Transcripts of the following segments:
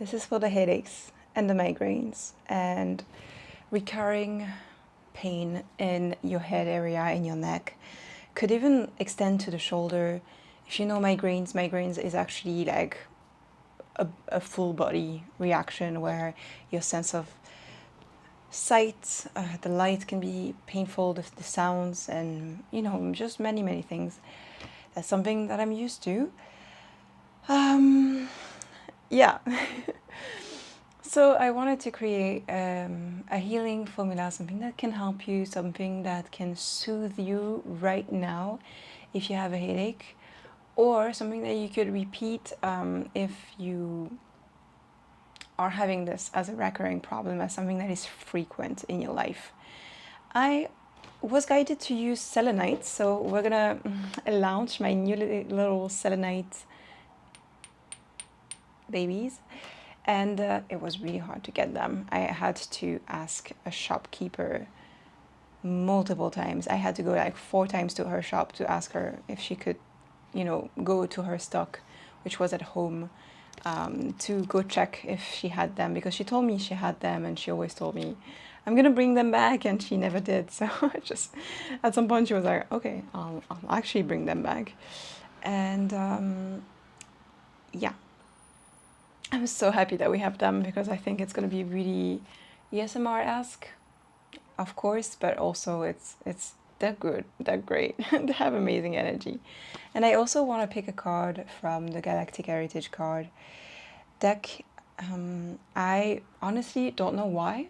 This is for the headaches and the migraines and recurring pain in your head area, in your neck. Could even extend to the shoulder. If you know migraines is actually like a full body reaction where your sense of sight, the light can be painful, the sounds, and just many things. That's something that I'm used to. Yeah. So I wanted to create a healing formula, something that can help you, something that can soothe you right now if you have a headache, or something that you could repeat if you are having this as a recurring problem, as something that is frequent in your life. I was guided to use selenite, so we're gonna launch my new little selenite babies. And it was really hard to get them. I had to ask a shopkeeper multiple times. I had to go like 4 times to her shop to ask her if she could, go to her stock, which was at home, to go check if she had them, because she told me she had them and she always told me, I'm gonna bring them back, and she never did. So just at some point she was like, okay, I'll actually bring them back. And yeah. I'm so happy that we have them, because I think it's going to be really ASMR-esque, of course, but also it's they're good, they're great, they have amazing energy. And I also want to pick a card from the Galactic Heritage card deck. I honestly don't know why.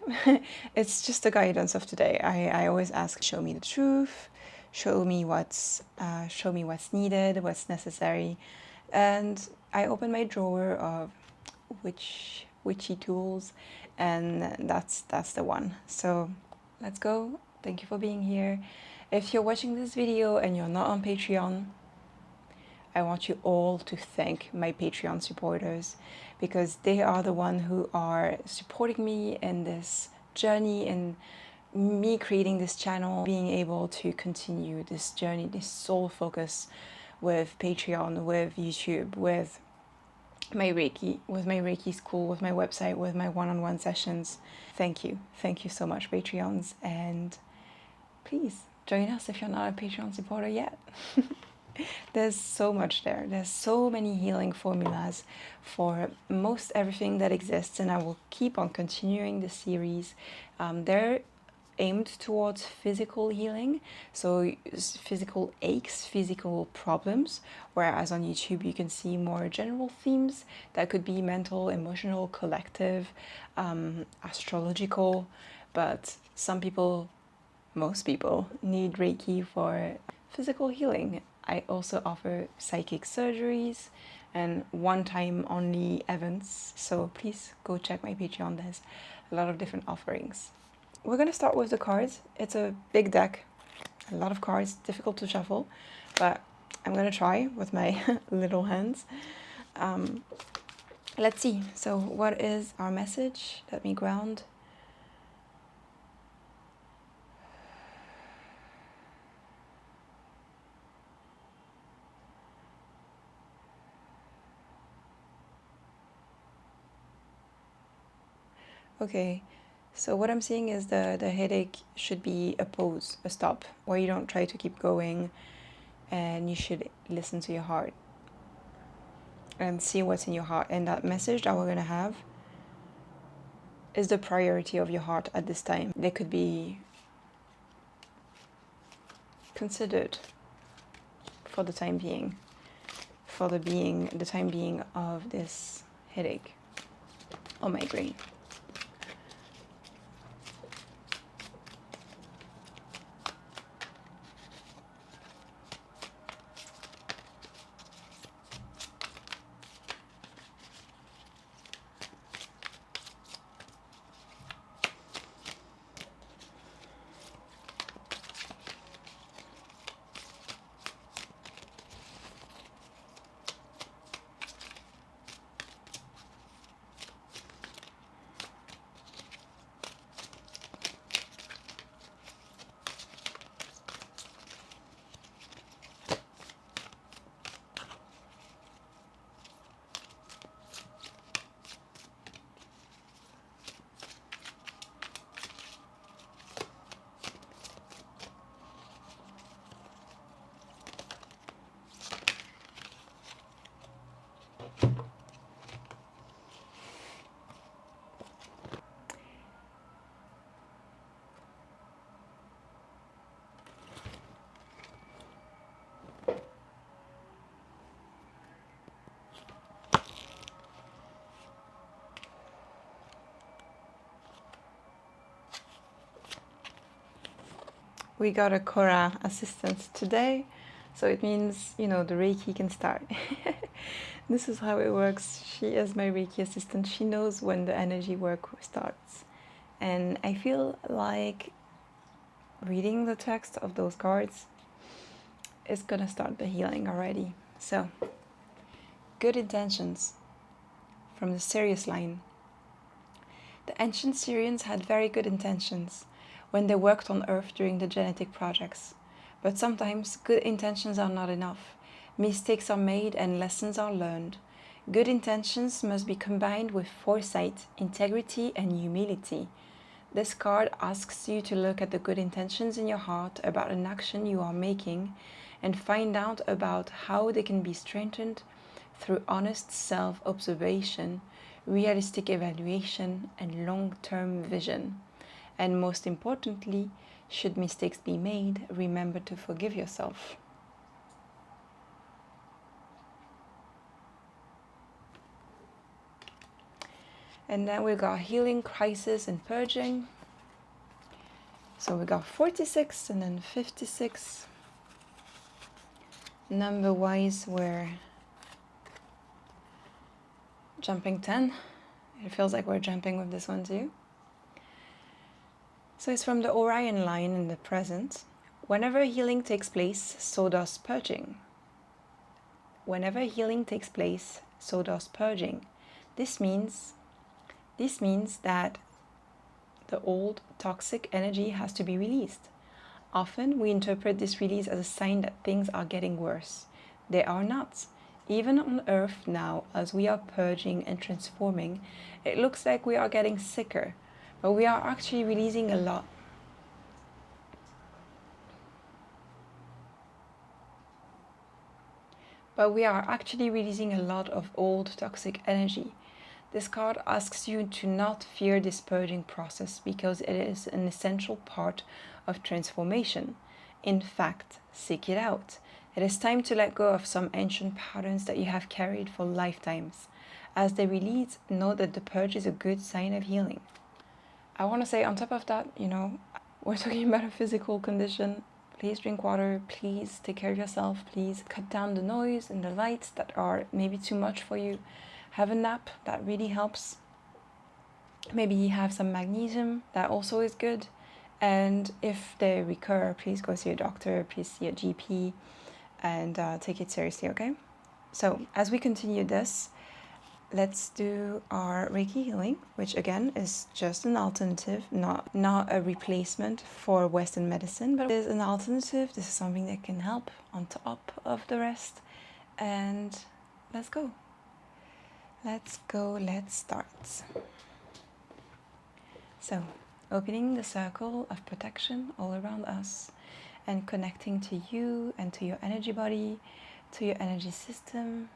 It's just the guidance of today. I always ask, show me the truth, show me what's needed, what's necessary. And I open my drawer of witchy tools, and that's the one. So let's go. Thank you for being here. If you're watching this video and you're not on Patreon, I want you all to thank my Patreon supporters, because they are the one who are supporting me in this journey, in me creating this channel, being able to continue this journey, this soul focus with Patreon, with YouTube, with my Reiki school, with my website, with my one-on-one sessions. Thank you so much, Patreons, and please join us if you're not a Patreon supporter yet. There's so much there. There's so many healing formulas for most everything that exists, and I will keep on continuing the series. They're aimed towards physical healing, so physical aches, physical problems, whereas on YouTube you can see more general themes that could be mental, emotional, collective, astrological, but most people need Reiki for physical healing. I also offer psychic surgeries and one-time only events, so please go check my Patreon. There's a lot of different offerings. We're going to start with the cards. It's a big deck, a lot of cards, difficult to shuffle, but I'm going to try with my little hands. Let's see. So what is our message? Let me ground. Okay, so what I'm seeing is the headache should be a pause, a stop, where you don't try to keep going, and you should listen to your heart and see what's in your heart. And that message that we're going to have is the priority of your heart at this time. They could be considered for the time being, the time being of this headache or migraine. We got a Cora assistant today, so it means, you know, the Reiki can start. This is how it works. She is my Reiki assistant. She knows when the energy work starts. And I feel like reading the text of those cards is gonna start the healing already. So, good intentions from the Sirius line. The ancient Syrians had very good intentions when they worked on Earth during the genetic projects. But sometimes good intentions are not enough. Mistakes are made and lessons are learned. Good intentions must be combined with foresight, integrity, and humility. This card asks you to look at the good intentions in your heart about an action you are making and find out about how they can be strengthened through honest self-observation, realistic evaluation, and long-term vision. And most importantly, should mistakes be made, remember to forgive yourself. And then we got healing, crisis, and purging. So we got 46 and then 56. Number-wise, we're jumping 10. It feels like we're jumping with this one too. So it's from the Orion line in the present. Whenever healing takes place, so does purging. Whenever healing takes place, so does purging. This means that the old toxic energy has to be released. Often we interpret this release as a sign that things are getting worse. They are not. Even on Earth now, as we are purging and transforming, it looks like we are getting sicker, but we are actually releasing a lot. But we are actually releasing a lot of old toxic energy. This card asks you to not fear this purging process because it is an essential part of transformation. In fact, seek it out. It is time to let go of some ancient patterns that you have carried for lifetimes. As they release, know that the purge is a good sign of healing. I want to say on top of that, you know, we're talking about a physical condition. Please drink water, please take care of yourself, please cut down the noise and the lights that are maybe too much for you. Have a nap, that really helps. Maybe have some magnesium, that also is good. And if they recur, please go see a doctor, please see a GP, and take it seriously, okay? So as we continue this, let's do our Reiki healing, which again is just an alternative, not a replacement for Western medicine, but it is an alternative. This is something that can help on top of the rest. And let's go. Let's start. So, opening the circle of protection all around us and connecting to you and to your energy body, to your energy system.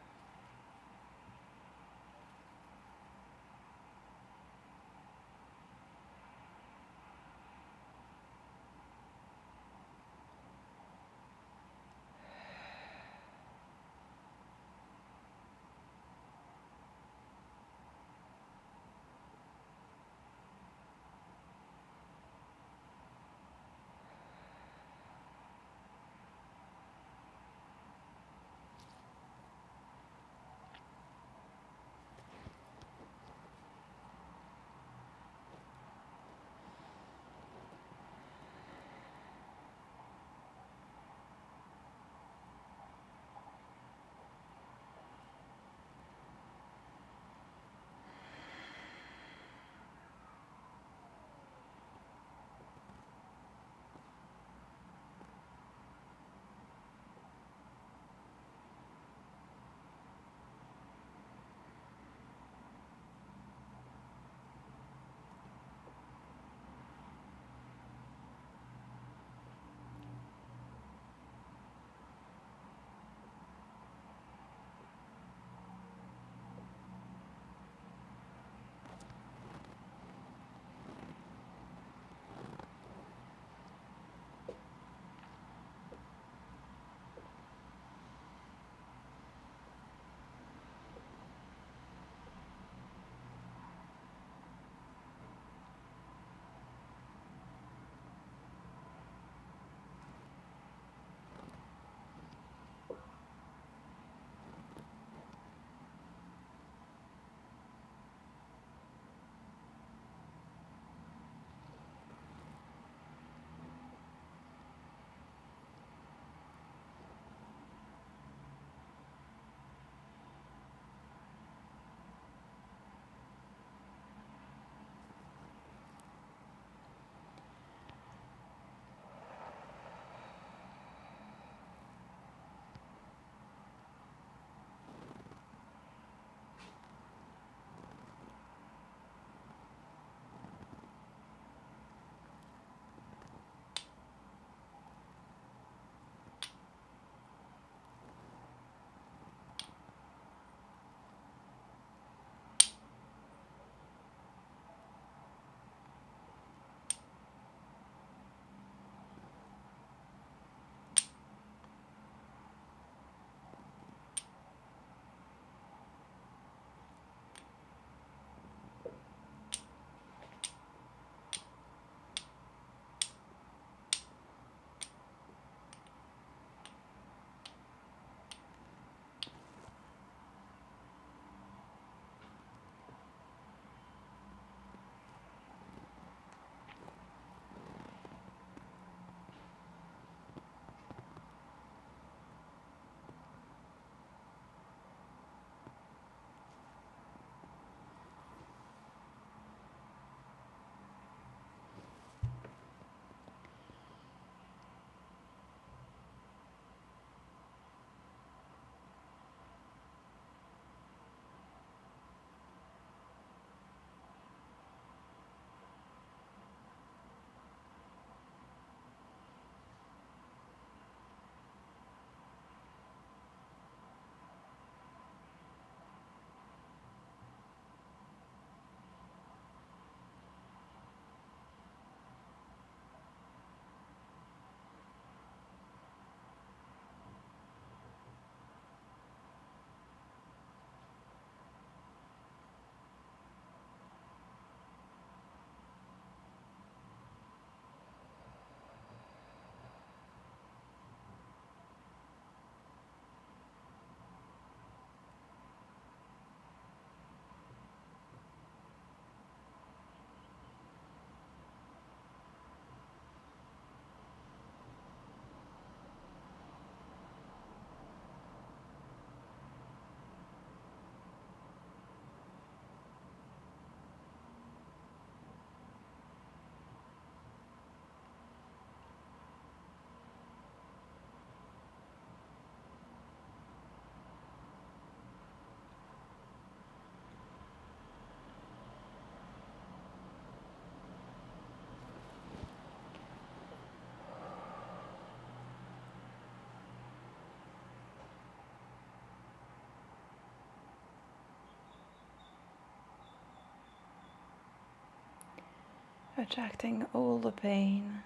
attracting all the pain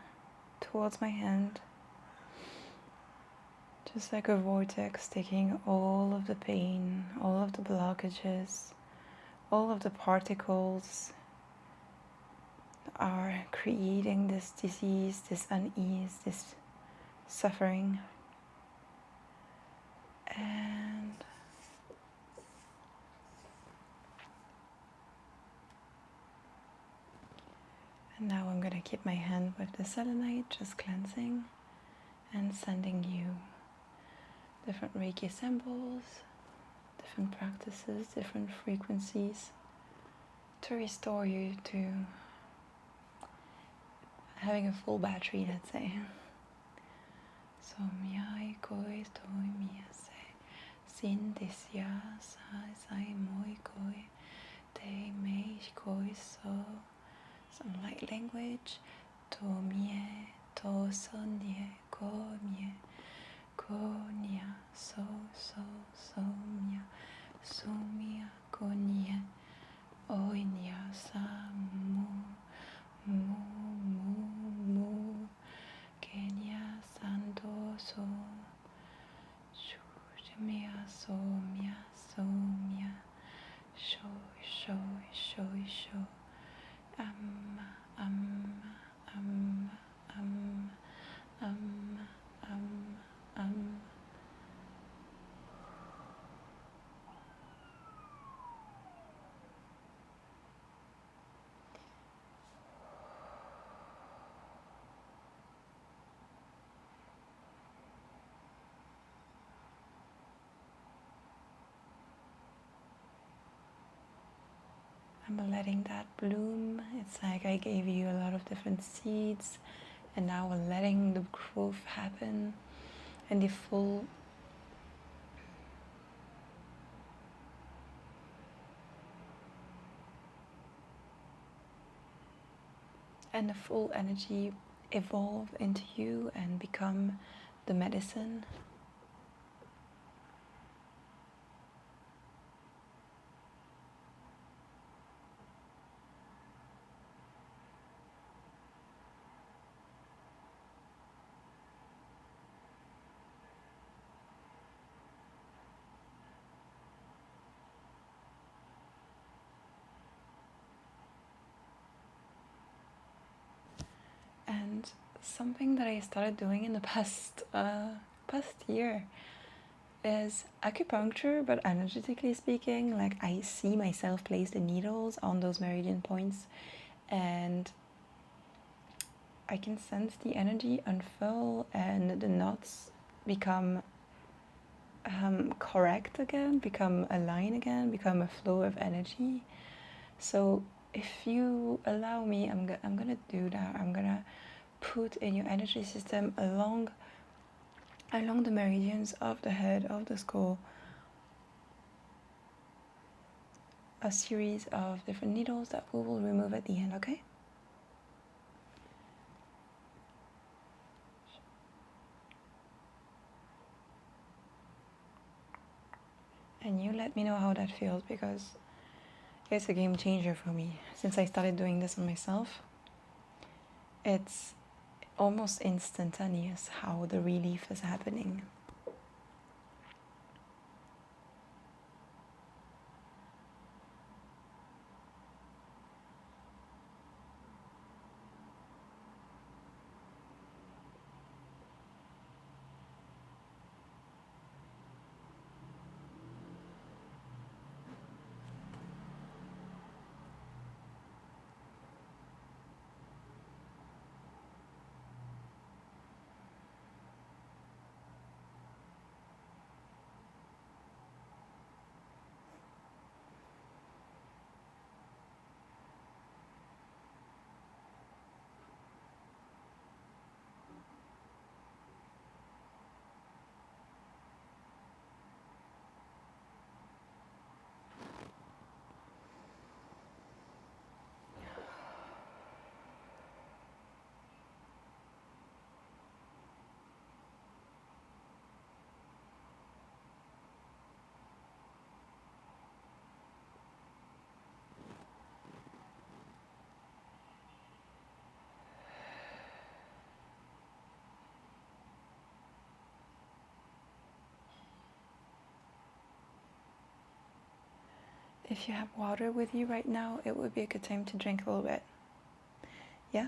towards my hand, just like a vortex, taking all of the pain, all of the blockages, all of the particles that are creating this disease, this unease, this suffering. And now I'm going to keep my hand with the selenite, just cleansing and sending you different Reiki symbols, different practices, different frequencies to restore you to having a full battery, let's say. So miai koi toi mia se sin disya sai moi koi te mei koi so. Some light language. To mie to sonye ko mie ko nia so mia so mia ko nie oi nia sa mu mu mu kenya santo so shu mia so mia sho amma amma amma amma amma amma. I'm letting that bloom. It's like I gave you a lot of different seeds, and now we're letting the growth happen and the full energy evolve into you and become the medicine. And something that I started doing in the past year is acupuncture, but energetically speaking, like I see myself place the needles on those meridian points, and I can sense the energy unfurl and the knots become correct again, become a line again, become a flow of energy. So if you allow me, I'm gonna do that. I'm gonna put in your energy system along the meridians of the head, of the skull, a series of different needles that we will remove at the end, okay? And you let me know how that feels, because it's a game changer for me. Since I started doing this on myself, it's almost instantaneous how the relief is happening. If you have water with you right now, it would be a good time to drink a little bit. Yeah?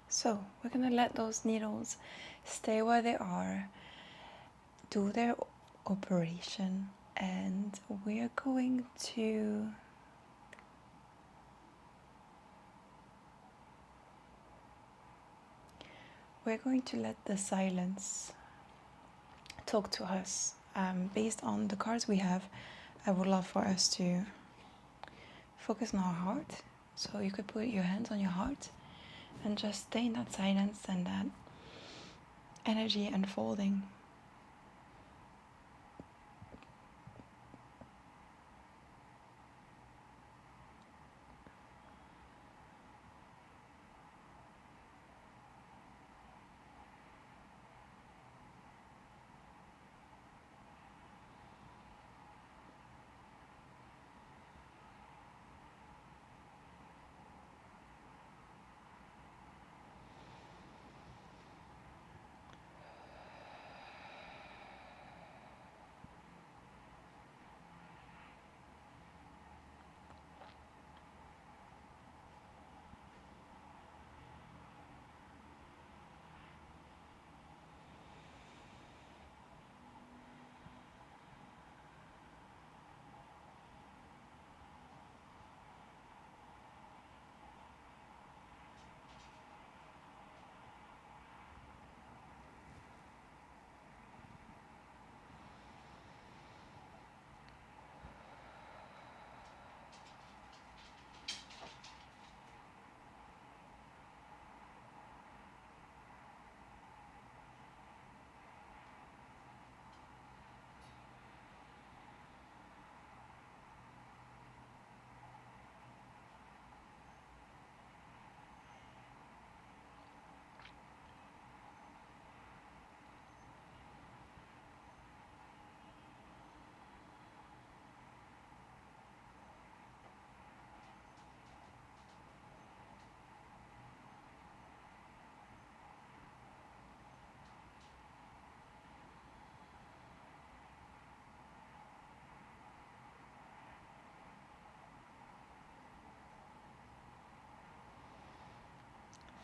So we're gonna let those needles stay where they are, do their operation, and we're going to let the silence talk to us. Based on the cards we have, I would love for us to focus on our heart. So you could put your hands on your heart and just stay in that silence and that energy unfolding.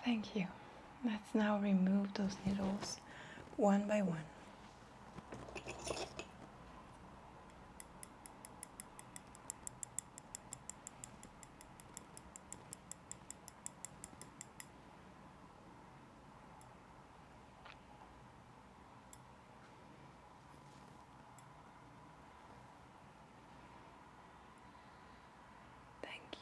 Thank you. Let's now remove those needles one by one. Thank you.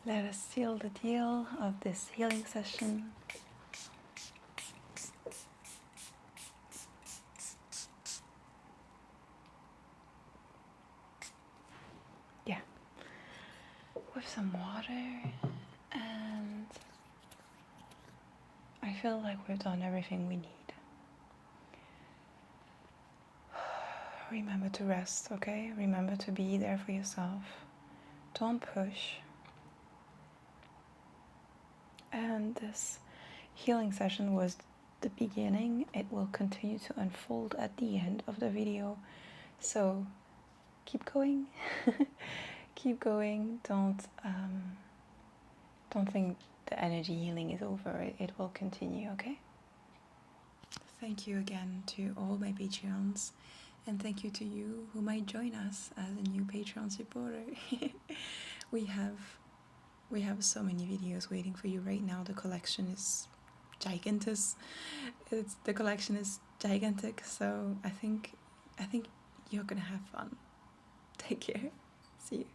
Let us seal the deal of this healing session. Yeah. with some water, and I feel like we've done everything we need. Remember to rest, okay? Remember to be there for yourself. Don't push. And this healing session was the beginning. It will continue to unfold at the end of the video. So keep going. Keep going. Don't think the energy healing is over. It will continue, okay? Thank you again to all my Patreons, and thank you to you who might join us as a new Patreon supporter. we have so many videos waiting for you right now. The collection is gigantic. The collection is gigantic, so I think you're gonna have fun. Take care. See you.